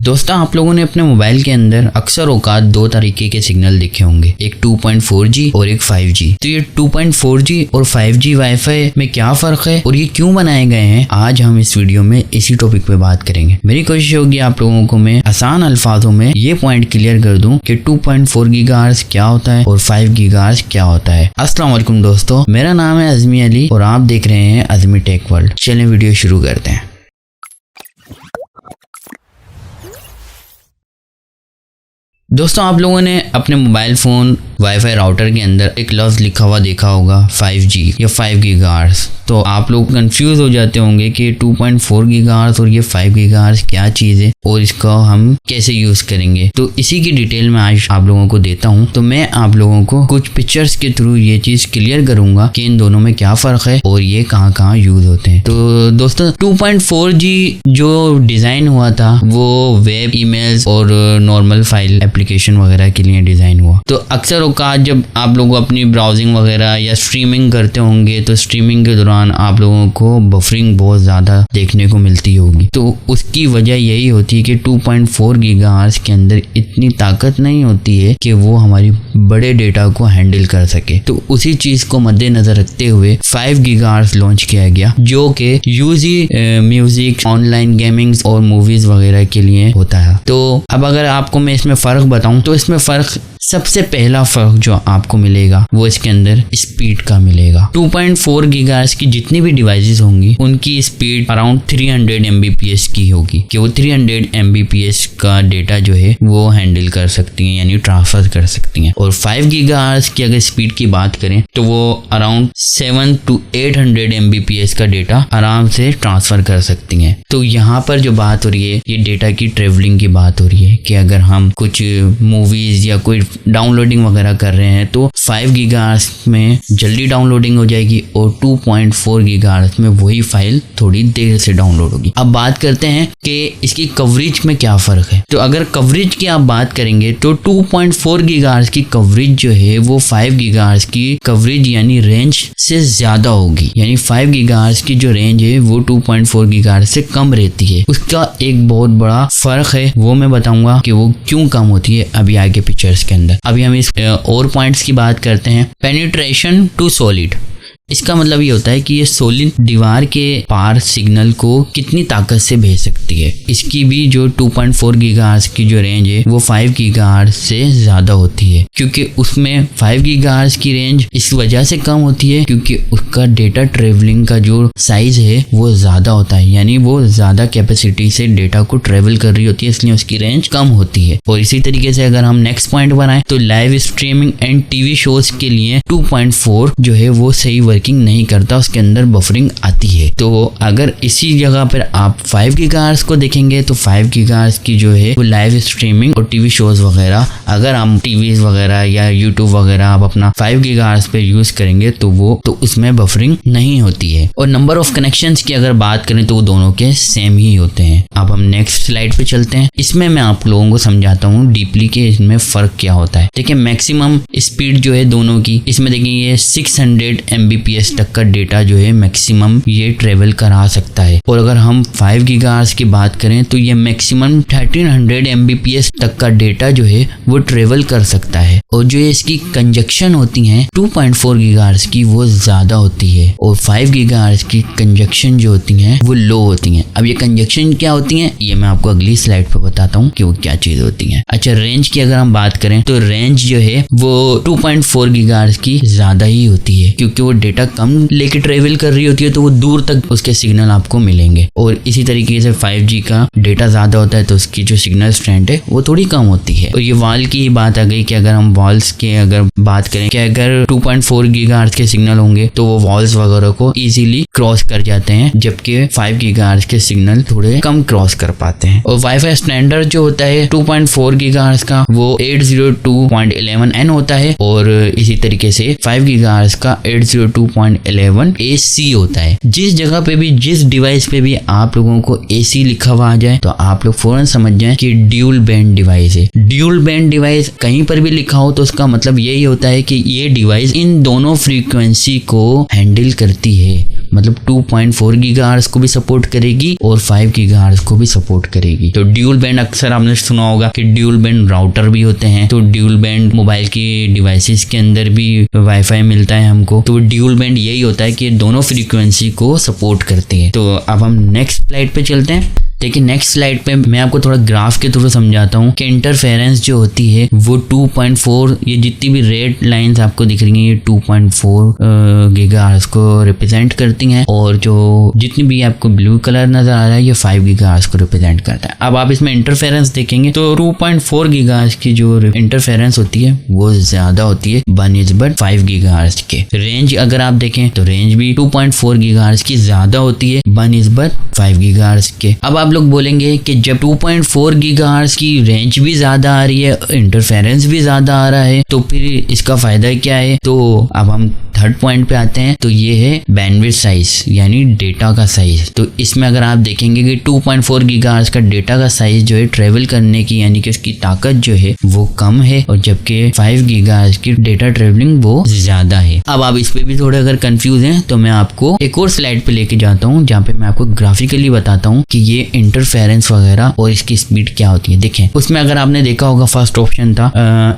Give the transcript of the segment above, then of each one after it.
दोस्तों, आप लोगों ने अपने मोबाइल के अंदर अक्सर औकात दो तरीके के सिग्नल देखे होंगे, एक 2.4G और एक 5G। तो ये 2.4G और 5G वाईफाई में क्या फर्क है और ये क्यों बनाए गए हैं, आज हम इस वीडियो में इसी टॉपिक पे बात करेंगे। मेरी कोशिश होगी आप लोगों को मैं आसान अल्फाजों में ये पॉइंट क्लियर कर दूं कि 2.4 गीगाहर्ट्ज़ क्या होता है और 5 गीगाहर्ट्ज़ क्या होता है। अस्सलाम वालेकुम दोस्तों, मेरा नाम है अज़मी अली और आप देख रहे हैं अज़मी टेक वर्ल्ड। चलें वीडियो शुरू करते हैं। दोस्तों, आप लोगों ने अपने मोबाइल फ़ोन वाईफाई राउटर के अंदर एक लफ्ज़ लिखा हुआ देखा होगा 5G या 5 गीगाहर्ट्ज़। तो आप लोग कंफ्यूज हो जाते होंगे कि 2.4 गीगाहर्ट्ज़ और ये 5 गीगाहर्ट्ज़ क्या चीज़ है और इसको हम कैसे यूज़ करेंगे। तो इसी की डिटेल में आज आप लोगों को देता हूँ। तो मैं आप लोगों को कुछ पिक्चर्स के थ्रू ये चीज़ क्लियर करूँगा कि इन दोनों में क्या फ़र्क है और ये कहाँ कहाँ यूज़ होते हैं। तो दोस्तों, 2.4G जो डिज़ाइन हुआ था वो वेब, ईमेल्स और नॉर्मल फाइल एप्लीकेशन वगैरह के लिए डिज़ाइन हुआ। तो अक्सर औकात जब आप लोग अपनी ब्राउजिंग वगैरह या स्ट्रीमिंग करते होंगे तो स्ट्रीमिंग के दौरान आप लोगों को बफरिंग बहुत ज़्यादा देखने को मिलती होगी। तो उसकी वजह यही होती है कि 2.4 गीगाहर्ट्ज़ के अंदर इतनी ताकत नहीं होती है कि वो हमारी बड़े डेटा को हैंडल कर सके। तो उसी चीज़ को मद्देनज़र रखते हुए 5 गीगाहर्ट्ज़ लॉन्च किया गया, जो कि यूजी म्यूज़िक, ऑनलाइन गेमिंग्स और मूवीज़ वगैरह के लिए होता है। तो अब अगर आपको मैं इसमें फ़र्क बताऊं तो इसमें फ़र्क, सबसे पहला फ़र्क जो आपको मिलेगा वो इसके अंदर स्पीड का मिलेगा। 2.4 गीगाहर्ट्ज़ की जितनी भी डिवाइसेस होंगी उनकी स्पीड अराउंड 300 Mbps की होगी कि वो 300 Mbps का डेटा जो है वो हैंडल कर सकती हैं, यानी ट्रांसफर कर सकती हैं। और 5 गीगाहर्ट्ज़ की अगर स्पीड की बात करें तो वो अराउंड 700 to 800 Mbps का डेटा आराम से ट्रांसफ़र कर सकती हैं। तो यहाँ पर जो बात हो रही है ये डेटा की ट्रेवलिंग की बात हो रही है कि अगर हम कुछ मूवीज़ या कोई डाउनलोडिंग वगैरह कर रहे हैं तो 5 गीगाहर्ट्ज़ में जल्दी डाउनलोडिंग हो जाएगी और 2.4 गीगाहर्ट्ज़ में वही फाइल थोड़ी देर से डाउनलोड होगी। अब बात करते हैं कि इसकी कवरेज में क्या फ़र्क है। तो अगर कवरेज की आप बात करेंगे तो 2.4 गीगाहर्ट्ज़ की कवरेज जो है वो 5 गीगाहर्ट्ज़ की कवरेज यानी रेंज से ज़्यादा होगी। यानी 5 गीगाहर्ट्ज़ की जो रेंज है वो 2.4 गीगाहर्ट्ज़ से कम रहती है। उसका एक बहुत बड़ा फ़र्क है, वो मैं बताऊंगा कि वो क्यों कम होती है अभी आगे पिक्चर्स के अंदर। अभी हम इस और पॉइंट्स की बात करते हैं। पेनिट्रेशन टू सॉलिड, इसका मतलब ये होता है कि ये सॉलिड दीवार के पार सिग्नल को कितनी ताकत से भेज सकती है। इसकी भी जो 2.4 गीगाहर्ट्ज़ की जो रेंज है वो 5 गीगाहर्ट्ज़ से ज़्यादा होती है, क्योंकि उसमें 5 गीगाहर्ट्ज़ की रेंज इस वजह से कम होती है क्योंकि उसका डेटा ट्रेवलिंग का जो साइज़ है वो ज़्यादा होता है, यानी वो ज़्यादा कैपेसिटी से डेटा को ट्रेवल कर रही होती है, इसलिए उसकी रेंज कम होती है। और इसी तरीके से अगर हम नेक्स्ट पॉइंट बनाएं तो live streaming and TV shows के लिए 2.4 जो है वो सही वर्किंग नहीं करता, उसके अंदर बफरिंग आती है। तो अगर इसी जगह पर आप 5 गीगाहर्ट्ज़ को देखेंगे तो 5 गीगाहर्ट्ज़ की जो है वो लाइव स्ट्रीमिंग और टीवी शोज वगैरह, अगर हम टीवीज वगैरह या यूट्यूब वगैरह आप अपना 5 गीगाहर्ट्ज़ पे यूज करेंगे तो उसमें बफरिंग नहीं होती है। और नंबर ऑफ कनेक्शंस की अगर बात करें तो वो दोनों के सेम ही होते हैं। अब हम नेक्स्ट स्लाइड पे चलते हैं। इसमें मैं आप लोगों को समझाता हूँ डीपली कि इसमें फर्क क्या होता है। देखिए, मैक्सिमम स्पीड जो है दोनों की, इसमें देखिए ये 600 Mbps तक का डेटा जो है मैक्सिमम ये ट्रेवल करा सकता है। और अगर हम 5 गीगाहर्ट्ज़ की बात करें तो ये मैक्सिमम 1300 Mbps तक का डेटा जो है वो ट्रेवल कर सकता है। और जो इसकी कंजक्शन होती हैं 2.4 गीगाहर्ट्ज़ की वो ज़्यादा होती है और 5 गीगाहर्ट्ज़ की कंजक्शन जो होती हैं वो लो होती हैं। अब ये कंजक्शन क्या होती हैं ये मैं आपको अगली स्लाइड पर बताता हूँ कि वो क्या चीज़ होती हैं। अच्छा, रेंज की अगर हम बात करें तो रेंज जो है वो 2.4 गीगाहर्ट्ज़ की ज़्यादा ही होती है, क्योंकि वो डेटा कम लेके ट्रेवल कर रही होती है तो वो दूर तक उसके सिग्नल आपको मिलेंगे। और इसी तरीके से 5G का डेटा ज़्यादा होता है तो उसकी जो सिग्नल स्ट्रेंथ है वो थोड़ी कम होती है। और ये वॉल की बात आ गई कि अगर हम वॉल्स के अगर बात करें कि अगर 2.4 गीगाहर्ट्ज़ के सिग्नल होंगे तो वो वॉल्स वगैरह को इजीली क्रॉस कर जाते हैं, जबकि 5 गीगाहर्ट्ज़ के सिग्नल थोड़े कम क्रॉस कर पाते हैं। और वाईफाई स्टैंडर्ड जो होता है 2.4 गीगाहर्ट्ज़ का वो 802.11n होता है और इसी तरीके से 5 गीगाहर्ट्ज़ का 802.11 AC होता है। जिस जगह पे भी, जिस डिवाइस पे भी आप लोगों को AC लिखा हुआ आ जाए तो आप लोग फौरन समझ जाएं कि ड्यूल बैंड डिवाइस है। ड्यूल बैंड डिवाइस कहीं पर भी लिखा हो तो उसका मतलब यही होता है कि ये डिवाइस इन दोनों फ्रीक्वेंसी को हैंडल करती है। मतलब 2.4 गीगाहर्ट्ज को भी सपोर्ट करेगी और 5 गीगाहर्ट्ज को भी सपोर्ट करेगी। तो ड्यूल बैंड अक्सर आपने सुना होगा कि ड्यूल बैंड राउटर भी होते हैं, तो ड्यूल बैंड मोबाइल की डिवाइसेस के अंदर भी वाईफाई मिलता है हमको। तो ड्यूल बैंड यही होता है कि दोनों फ्रीक्वेंसी को सपोर्ट करते हैं। तो अब हम नेक्स्ट स्लाइड पे चलते हैं। देखिए नेक्स्ट स्लाइड पे मैं आपको थोड़ा ग्राफ के थ्रू समझाता हूँ कि इंटरफेरेंस जो होती है वो 2.4, ये जितनी भी रेड लाइंस आपको दिख रही हैं ये 2.4 गीगाहर्ट्ज को रिप्रेजेंट करती हैं, और जो जितनी भी आपको ब्लू कलर नजर आ रहा है ये 5 गीगाहर्ट्ज को रिप्रेजेंट करता है। अब आप इसमें इंटरफेरेंस देखेंगे तो 2.4 गीगाहर्ट्ज की जो इंटरफेरेंस होती है वो ज्यादा होती है बनिस्बत 5 गीगाहर्ट्ज के। रेंज अगर आप देखें तो रेंज भी 2.4 गीगाहर्ट्ज की ज्यादा होती है बनिस्बत 5 गीगाहर्ट्ज के। अब आप लोग बोलेंगे कि जब 2.4 गीगाहर्ट्ज की रेंज भी ज्यादा आ रही है, इंटरफेरेंस भी ज्यादा आ रहा है, तो फिर इसका फायदा क्या है। तो अब हम थर्ड पॉइंट पे आते हैं, तो ये है बैंडविड्थ साइज यानी डेटा का साइज। तो इसमें अगर आप देखेंगे कि 2.4 गीगाहर्ट्ज का डेटा का साइज जो है ट्रेवल करने की यानी कि उसकी ताकत जो है वो कम है, और जबकि 5 गीगाहर्ट्ज की डेटा ट्रेवलिंग वो ज्यादा है। अब आप इस पे भी थोड़े अगर कंफ्यूज हैं तो मैं आपको एक और स्लाइड पे लेके जाता हूँ जहाँ पे मैं आपको ग्राफिकली बताता हूँ कि ये इंटरफेरेंस वगैरह और इसकी स्पीड क्या होती है। देखें उसमें अगर आपने देखा होगा फर्स्ट ऑप्शन था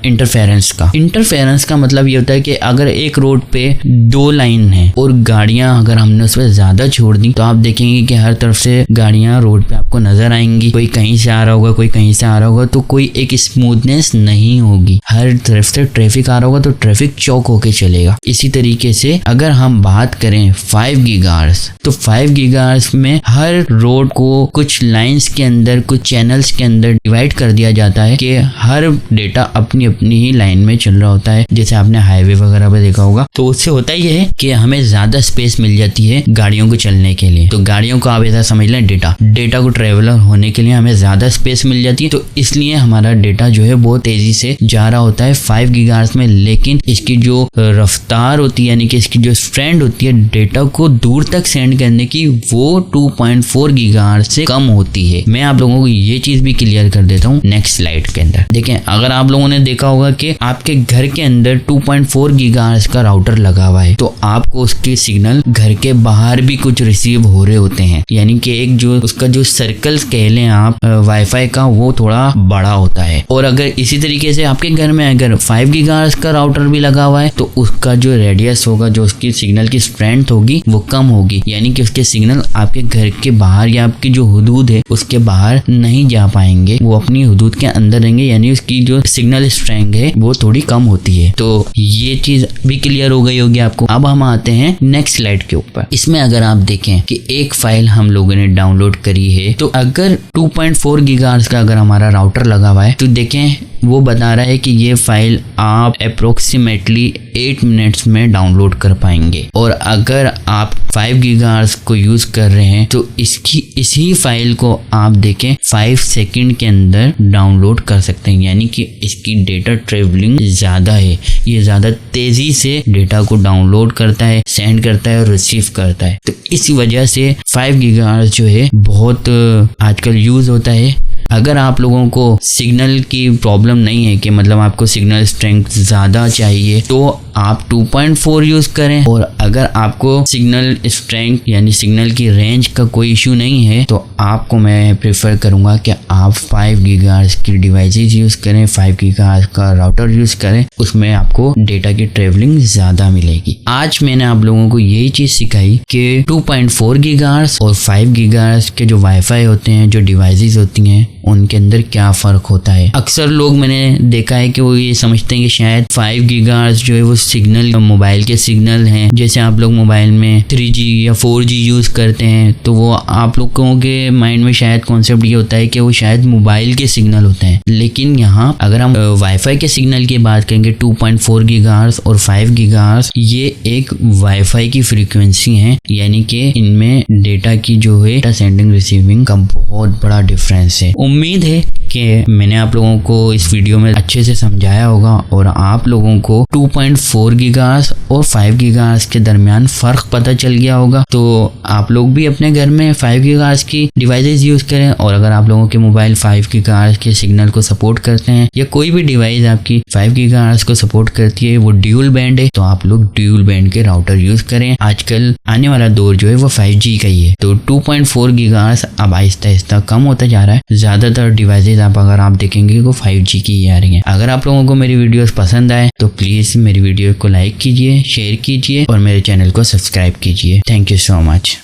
इंटरफेरेंस का। इंटरफेरेंस का मतलब ये होता है कि अगर एक रोड पे 2 लाइन है और गाड़ियां अगर हमने उस पर ज्यादा छोड़ दी तो आप देखेंगे कि हर तरफ से गाड़ियां रोड पे आपको नजर आएंगी, कोई कहीं से आ रहा होगा कोई कहीं से आ रहा होगा, तो कोई एक स्मूथनेस नहीं होगी। हर तरफ से ट्रैफिक आ रहा होगा तो ट्रैफिक चौक होके चलेगा। इसी तरीके से अगर हम बात करें 5 गीगाहर्ट्ज, तो 5 गीगाहर्ट्ज में हर रोड को कुछ लाइंस के अंदर कुछ चैनल्स के अंदर डिवाइड कर दिया जाता है कि हर डेटा अपनी अपनी ही लाइन में चल रहा होता है। जैसे आपने हाईवे वगैरह पे देखा होगा, तो उससे होता ही है कि हमें ज्यादा स्पेस मिल जाती है गाड़ियों को चलने के लिए। तो गाड़ियों को आप ऐसा समझ लें डेटा को ट्रेवलर होने के लिए हमें ज्यादा स्पेस मिल जाती है, तो इसलिए हमारा डेटा जो है बहुत तेजी से जा रहा होता है 5 गीगाहर्ट्ज में। लेकिन इसकी जो रफ्तार होती है यानी कि इसकी जो स्ट्रेंथ होती है डेटा को दूर तक सेंड करने की, वो 2.4 गीगाहर्ट्ज से कम होती है। मैं आप लोगों को ये चीज भी क्लियर कर देता हूँ नेक्स्ट स्लाइड के अंदर। देखें अगर आप लोगों ने देखा होगा कि आपके घर के अंदर 2.4 गीगाहर्ट्ज का राउटर लगा हुआ है, तो आपको उसके सिग्नल घर के बाहर भी कुछ रिसीव हो रहे होते हैं, यानी कि एक जो उसका जो सर्कल कह लें आप वाईफाई का वो थोड़ा बड़ा होता है। और अगर इसी तरीके से आपके घर में अगर 5 गीगाहर्ट्ज का राउटर भी लगा हुआ है तो उसका जो रेडियस होगा, जो उसकी सिग्नल की स्ट्रेंथ होगी वो कम होगी, यानी कि उसके सिग्नल आपके घर के बाहर या आपकी जो हुदूद है उसके बाहर नहीं जा पाएंगे, वो अपनी हुदूद के अंदर रहेंगे, यानी उसकी जो सिग्नल स्ट्रेंथ है वो थोड़ी कम होती है। तो ये चीज भी क्लियर हो गई होगी आपको। अब हम आते हैं नेक्स्ट स्लाइड के ऊपर। इसमें अगर आप देखें कि एक फाइल हम लोगों ने डाउनलोड करी है, तो अगर 2.4 गीगाहर्ट्ज का अगर हमारा राउटर लगा हुआ है तो देखें वो बता रहा है कि ये फाइल आप अप्रोक्सीमेटली 8 मिनट्स में डाउनलोड कर पाएंगे, और अगर आप 5 गीगाहर्ट्ज को यूज कर रहे हैं तो इसी फाइल को आप देखें 5 सेकंड के अंदर डाउनलोड कर सकते हैं, यानी कि इसकी डेटा ट्रेवलिंग ज्यादा है, ये ज्यादा तेजी से डेटा को डाउनलोड करता है, सेंड करता है और रिसीव करता है। तो इस वजह से 5 गीगाहर्ट्ज जो है बहुत आजकल यूज होता है। अगर आप लोगों को सिग्नल की प्रॉब्लम नहीं है कि मतलब आपको सिग्नल स्ट्रेंथ ज़्यादा चाहिए तो आप 2.4 यूज़ करें, और अगर आपको सिग्नल स्ट्रेंथ यानी सिग्नल की रेंज का कोई इशू नहीं है तो आपको मैं प्रेफर करूंगा कि आप 5 गीगाहर्ट्ज की डिवाइसेस यूज़ करें, 5 गीगाहर्ट्ज का राउटर यूज़ करें, उसमें आपको डेटा की ट्रेवलिंग ज़्यादा मिलेगी। आज मैंने आप लोगों को यही चीज़ सिखाई कि 2.4 गीगाहर्ट्ज और 5 गीगाहर्ट्ज के जो वाईफाई होते हैं, जो डिवाइसेस होती हैं, उनके अंदर क्या फ़र्क होता है। अक्सर लोग मैंने देखा है कि वो ये समझते हैं कि शायद 5 गीगाहर्ट्ज जो है वो सिग्नल मोबाइल के सिग्नल हैं, जैसे आप लोग मोबाइल में 3G या 4G यूज़ करते हैं तो वो आप लोगों के माइंड में शायद कॉन्सेप्ट ये होता है कि वो शायद मोबाइल के सिग्नल होते हैं। लेकिन यहाँ अगर हम वाईफाई के सिग्नल की बात करेंगे 2.4 गीगाहर्ट्ज और 5 गीगाहर्ट्ज, ये एक वाईफाई की फ्रीक्वेंसी है, यानी कि इनमें डेटा की जो है डेटा सेंडिंग रिसीविंग का बहुत बड़ा डिफरेंस है। उम्मीद है कि मैंने आप लोगों को इस वीडियो में अच्छे से समझाया होगा और आप लोगों को 2.4 4 गीगाहर्ट्ज़ और 5 गीगाहर्ट्ज़ के दरमियान फ़र्क पता चल गया होगा। तो आप लोग भी अपने घर में 5 गीगाहर्ट्ज़ की डिवाइसेस यूज़ करें, और अगर आप लोगों के मोबाइल 5 गीगाहर्ट्ज़ के सिग्नल को सपोर्ट करते हैं या कोई भी डिवाइस आपकी 5 गीगाहर्ट्ज़ को सपोर्ट करती है, वो ड्यूल बैंड है, तो आप लोग ड्यूल बैंड के राउटर यूज़ करें। आजकल आने वाला दौर जो है वो 5G का ही है। तो 2.4 गीगाहर्ट्ज़ अब आहिस्ता आहिस्ता कम होता जा रहा है। ज़्यादातर डिवाइसेस अगर आप देखेंगे वो 5G की ही आ रही हैं। अगर आप लोगों को मेरी वीडियोस पसंद आए तो प्लीज़ मेरी वीडियो को लाइक कीजिए, शेयर कीजिए और मेरे चैनल को सब्सक्राइब कीजिए। Thank you so much.